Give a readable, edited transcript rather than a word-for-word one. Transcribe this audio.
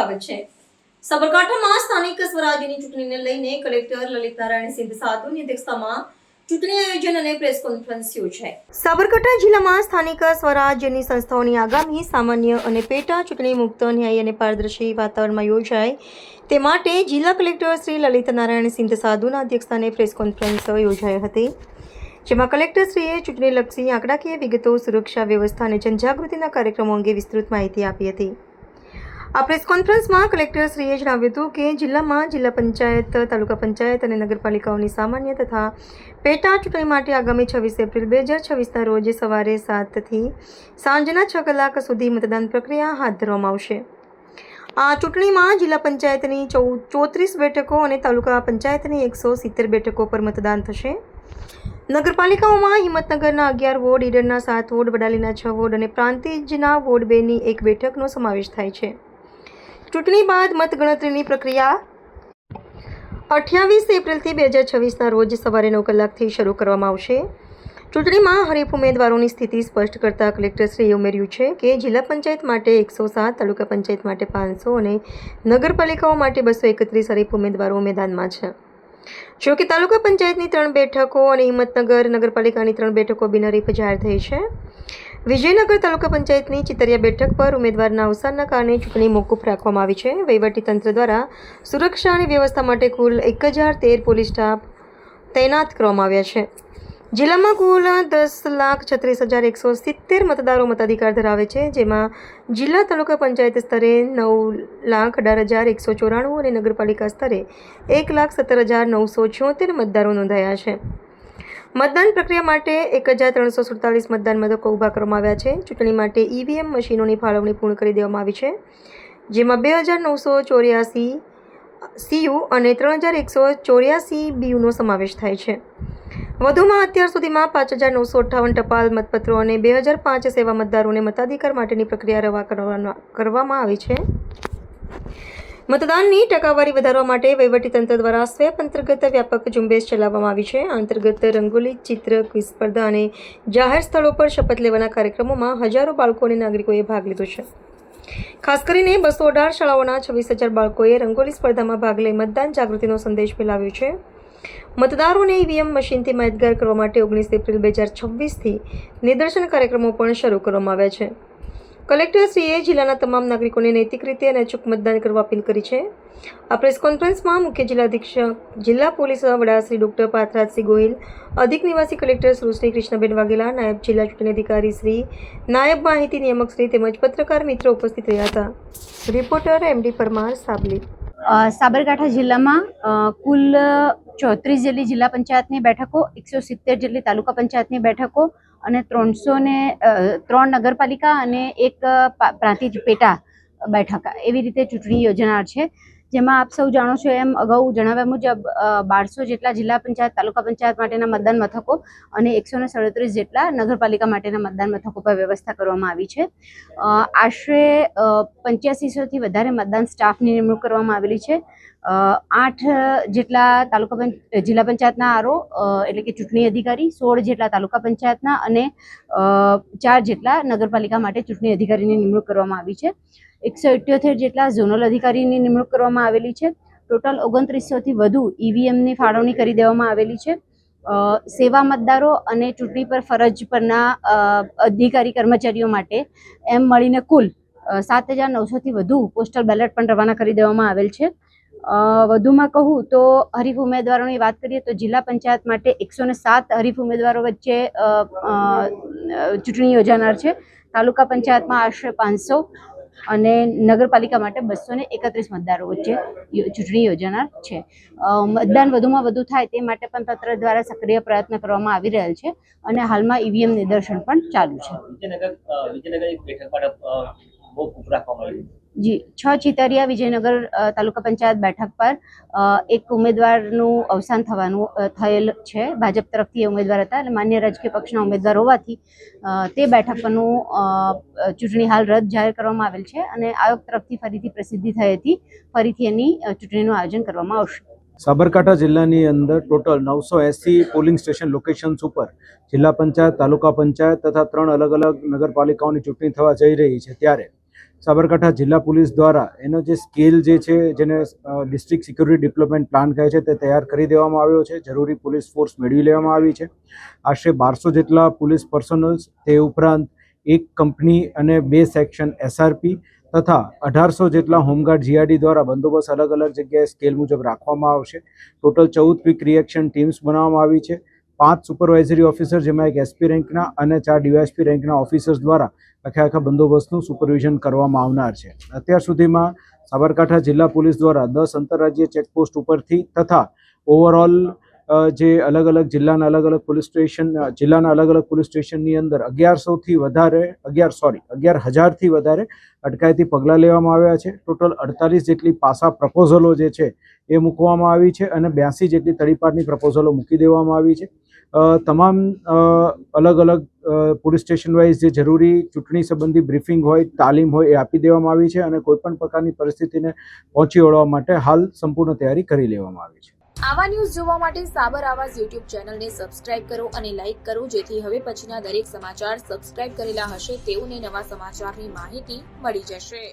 સ્વાગત છે। સાબરકાંઠામાં સ્થાનિક સ્વરાજ્યની ચૂંટણીને લઈને કલેક્ટર લલિત નારાયણ સિંધ સાધુની અધ્યક્ષતામાં ચૂંટણી આયોજન અને પ્રેસ કોન્ફરન્સ યોજાઈ। સાબરકાંઠા જિલ્લામાં સ્થાનિક સ્વરાજ્યની સંસ્થાઓની આગામી સામાન્ય અને પેટા ચૂંટણી મુક્ત, ન્યાયી અને પારદર્શી વાતાવરણમાં યોજાય તે માટે જિલ્લા કલેક્ટર શ્રી લલિત નારાયણ સિંધ સાધુના અધ્યક્ષસ્થાને પ્રેસ કોન્ફરન્સ યોજાઈ હતી, જેમાં કલેક્ટરશ્રીએ ચૂંટણીલક્ષી આંકડાકીય વિગતો, સુરક્ષા વ્યવસ્થા અને જનજાગૃતિના કાર્યક્રમો અંગે વિસ્તૃત માહિતી આપી હતી। આ પ્રેસ કોન્ફરન્સમાં કલેક્ટરશ્રીએ જણાવ્યું હતું કે જિલ્લામાં જિલ્લા પંચાયત, તાલુકા પંચાયત અને નગરપાલિકાઓની સામાન્ય તથા પેટા ચૂંટણી માટે આગામી 26 એપ્રિલ 2026ના રોજ સવારે 7 થી સાંજના 6 કલાક સુધી મતદાન પ્રક્રિયા હાથ ધરવામાં આવશે। આ ચૂંટણીમાં જિલ્લા પંચાયતની 34 બેઠકો અને તાલુકા પંચાયતની 170 બેઠકો પર મતદાન થશે। નગરપાલિકાઓમાં હિંમતનગરના 11 વોર્ડ, ઈડરના 7 વોર્ડ, વડાલીના 6 વોર્ડ અને પ્રાંતિજના વોર્ડ 2ની 1 બેઠકનો સમાવેશ થાય છે। ચૂંટણી બાદ મતગણતરીની પ્રક્રિયા 28 એપ્રિલથી 2026ના રોજ સવારે 9 કલાકથી શરૂ કરવામાં આવશે। ચૂંટણીમાં હરીફ ઉમેદવારોની સ્થિતિ સ્પષ્ટ કરતા કલેક્ટરશ્રીએ ઉમેર્યું છે કે જિલ્લા પંચાયત માટે 107, તાલુકા પંચાયત માટે 500 અને નગરપાલિકાઓ માટે 231 હરીફ ઉમેદવારો મેદાનમાં છે। જો કે તાલુકા પંચાયતની 3 બેઠકો અને હિંમતનગર નગરપાલિકાની 3 બેઠકો બિનહરીફ જાહેર થઈ છે। વિજયનગર તાલુકા પંચાયતની ચિતરિયા બેઠક પર ઉમેદવારના અવસાનના કારણે ચૂંટણી મોકૂફ રાખવામાં આવી છે। વહીવટીતંત્ર દ્વારા સુરક્ષા અને વ્યવસ્થા માટે કુલ 1013 પોલીસ સ્ટાફ તૈનાત કરવામાં આવ્યા છે। જિલ્લામાં કુલ 10,36,170 મતદારો મતાધિકાર ધરાવે છે, જેમાં જિલ્લા તાલુકા પંચાયત સ્તરે 9,18,194 અને નગરપાલિકા સ્તરે 1,17,976 મતદારો નોંધાયા છે। મતદાન પ્રક્રિયા માટે 1,347 મતદાન મથકો ઊભા કરવામાં આવ્યા છે। ચૂંટણી માટે ઈવીએમ મશીનોની ફાળવણી પૂર્ણ કરી દેવામાં આવી છે, જેમાં 2,984 સીયુ અને 3,184 બીયુનો સમાવેશ થાય છે। વધુમાં અત્યાર સુધીમાં 5,958 ટપાલ મતપત્રો અને 2,005 સેવા મતદારોને મતાધિકાર માટેની પ્રક્રિયા રવા કરવામાં આવી છે। મતદાનની ટકાવારી વધારવા માટે વહીવટીતંત્ર દ્વારા સ્વેપ અંતર્ગત વ્યાપક ઝુંબેશ ચલાવવામાં આવી છે। આ અંતર્ગત રંગોલી, ચિત્ર, ક્વિઝ સ્પર્ધા અને જાહેર સ્થળો પર શપથ લેવાના કાર્યક્રમોમાં હજારો બાળકો અને નાગરિકોએ ભાગ લીધો છે। ખાસ કરીને 218 શાળાઓના 26,000 બાળકોએ રંગોલી સ્પર્ધામાં ભાગ લઈ મતદાન જાગૃતિનો સંદેશ ફેલાવ્યો છે। મતદારોને ઈવીએમ મશીનથી માહિતગાર કરવા માટે 19 એપ્રિલ 2026થી નિદર્શન કાર્યક્રમો પણ શરૂ કરવામાં આવ્યા છે। કલેક્ટરશ્રીએ જિલ્લાના તમામ નાગરિકોને નૈતિક રીતે અને અચૂક મતદાન કરવા અપીલ કરી છે। આ પ્રેસ કોન્ફરન્સમાં મુખ્ય જિલ્લા અધિક્ષક, જિલ્લા પોલીસ વડા શ્રી ડૉક્ટર પાર્થરાજસિંહ ગોહિલ, અધિક નિવાસી કલેક્ટર સુશ્રી કૃષ્ણબેન વાઘેલા, નાયબ જિલ્લા ચૂંટણી અધિકારી શ્રી, નાયબ માહિતી નિયામક શ્રી તેમજ પત્રકાર મિત્રો ઉપસ્થિત રહ્યા હતા। Reporter MD Parmar, Sabli. સાબરકાંઠા જિલ્લામાં કુલ 34 જેટલી જિલ્લા પંચાયતની બેઠકો, 170 જેટલી તાલુકા પંચાયતની બેઠકો અને 303 નગરપાલિકા અને 1 પ્રાંતિજ પેટા બેઠક એવી રીતે ચૂંટણી યોજનાર છે। જેમાં આપ સૌ જાણો છો એમ અગાઉ જણાવ્યા મુજબ 1200 જેટલા જિલ્લા પંચાયત, તાલુકા પંચાયત માટેના મતદાન મથકો અને 137 જેટલા નગરપાલિકા માટેના મતદાન મથકો પર વ્યવસ્થા કરવામાં આવી છે। આશરે 8500થી વધારે મતદાન સ્ટાફની નિમણૂક કરવામાં આવેલી છે। 8 જેટલા જિલ્લા પંચાયતના આરઓ એટલે કે ચૂંટણી અધિકારી, 16 જેટલા તાલુકા પંચાયતના અને 4 જેટલા નગરપાલિકા માટે ચૂંટણી અધિકારીની નિમણૂક કરવામાં આવી છે। 178 જેટલા ઝોનલ અધિકારીની નિમણૂક કરવામાં આવેલી છે। ટોટલ 2900થી વધુ ઈવીએમની ફાળવણી કરી દેવામાં આવેલી છે। સેવા મતદારો અને ચૂંટણી પર ફરજ પરના અધિકારી કર્મચારીઓ માટે એમ મળીને કુલ 7,900થી વધુ પોસ્ટલ બેલેટ પણ રવાના કરી દેવામાં આવેલ છે। વધુમાં કહું તો હરીફ ઉમેદવારોની વાત કરીએ તો જિલ્લા પંચાયત માટે 107 હરીફ ઉમેદવારો વચ્ચે ચૂંટણી યોજાનાર છે। તાલુકા પંચાયતમાં આશરે 500 અને નગરપાલિકા માટે 231 મતદારો વચ્ચે ચૂંટણી યોજાનાર છે। મતદાન વધુમાં વધુ થાય તે માટે પણ તંત્ર દ્વારા સક્રિય પ્રયત્ન કરવામાં આવી રહેલ છે અને હાલમાં ઈવીએમ નિદર્શન પણ ચાલુ છે। જી, 6 ચિતરિયા વિજયનગર તાલુકા પંચાયત બેઠક પર એક ઉમેદવારનું અવસાન થયેલ છે। ભાજપ તરફથી એ ઉમેદવાર હતા અને માન્ય રાજકીય પક્ષના ઉમેદવાર હોવાથી તે બેઠક પરનું ચૂંટણી હાલ રદ જાહેર કરવામાં આવેલ છે અને આયોગ તરફથી ફરીથી પ્રસિદ્ધિ થઈ હતી, ફરીથી એની ચૂંટણીનું આયોજન કરવામાં આવશે। સાબરકાંઠા જિલ્લાની અંદર ટોટલ 980 પોલિંગ સ્ટેશન લોકેશન્સ ઉપર જિલ્લા પંચાયત, તાલુકા પંચાયત તથા 3 અલગ અલગ નગરપાલિકાઓની ચૂંટણી થવા જઈ રહી છે, ત્યારે સાબરકાંઠા જિલ્લા પોલીસ દ્વારા એનો જે સ્કેલ જે છે જેને ડિસ્ટ્રિક્ટ સિક્યુરિટી ડેવલપમેન્ટ પ્લાન કહે છે તે તૈયાર કરી દેવામાં આવ્યો છે. જરૂરી પોલીસ ફોર્સ મેળવી લેવામાં આવી છે. આશરે 1200 જેટલા પોલીસ પર્સનલ્સ, તે ઉપરાંત એક કંપની અને 2 સેક્શન SRP તથા 1800 જેટલા હોમગાર્ડ GRD દ્વારા બંદોબસ્ત અલગ અલગ જગ્યાએ સ્કેલ મુજબ રાખવામાં આવશે. ટોટલ 14 ક્વિક રિએક્શન ટીમ્સ બનાવવામાં આવી છે. 5 સુપરવાઇઝરી ઓફિસર, જેમાં એક SP રેન્કના અને 4 DYSP રેન્કના ઓફિસર્સ દ્વારા આખા બંદોબસ્તનું સુપરવિઝન કરવામાં આવનાર છે. અત્યાર સુધીમાં સાબરકાંઠા જિલ્લા પોલીસ દ્વારા 10 આંતરરાજ્ય ચેકપોસ્ટ ઉપરથી તથા ઓવરઓલ જે અલગ અલગ જિલ્લાના અલગ અલગ પોલીસ સ્ટેશનની અંદર 11,000થી વધારે અટકાયતી પગલાં લેવામાં આવ્યા છે. ટોટલ 48 જેટલી પાસા પ્રપોઝલો જે છે એ મૂકવામાં આવી છે અને 82 જેટલી તડીપારની પ્રપોઝલો મૂકી દેવામાં આવી છે. તમામ અલગ અલગ પોલીસ સ્ટેશન વાઇઝ જે જરૂરી ચૂંટણી સંબંધી બ્રીફિંગ હોય, તાલીમ હોય, એ આપી દેવામાં આવી છે અને કોઈપણ પ્રકારની પરિસ્થિતિને પહોંચી વળવા માટે હાલ સંપૂર્ણ તૈયારી કરી લેવામાં આવી છે. આવા ન્યૂઝ જોવા માટે સાબર આવાઝ યુટ્યુબ ચેનલને સબસ્ક્રાઇબ કરો અને લાઇક કરો, જેથી હવે પછીના દરેક સમાચાર સબસ્ક્રાઇબ કરેલા હશે તેઓને નવા સમાચારની માહિતી મળી જશે.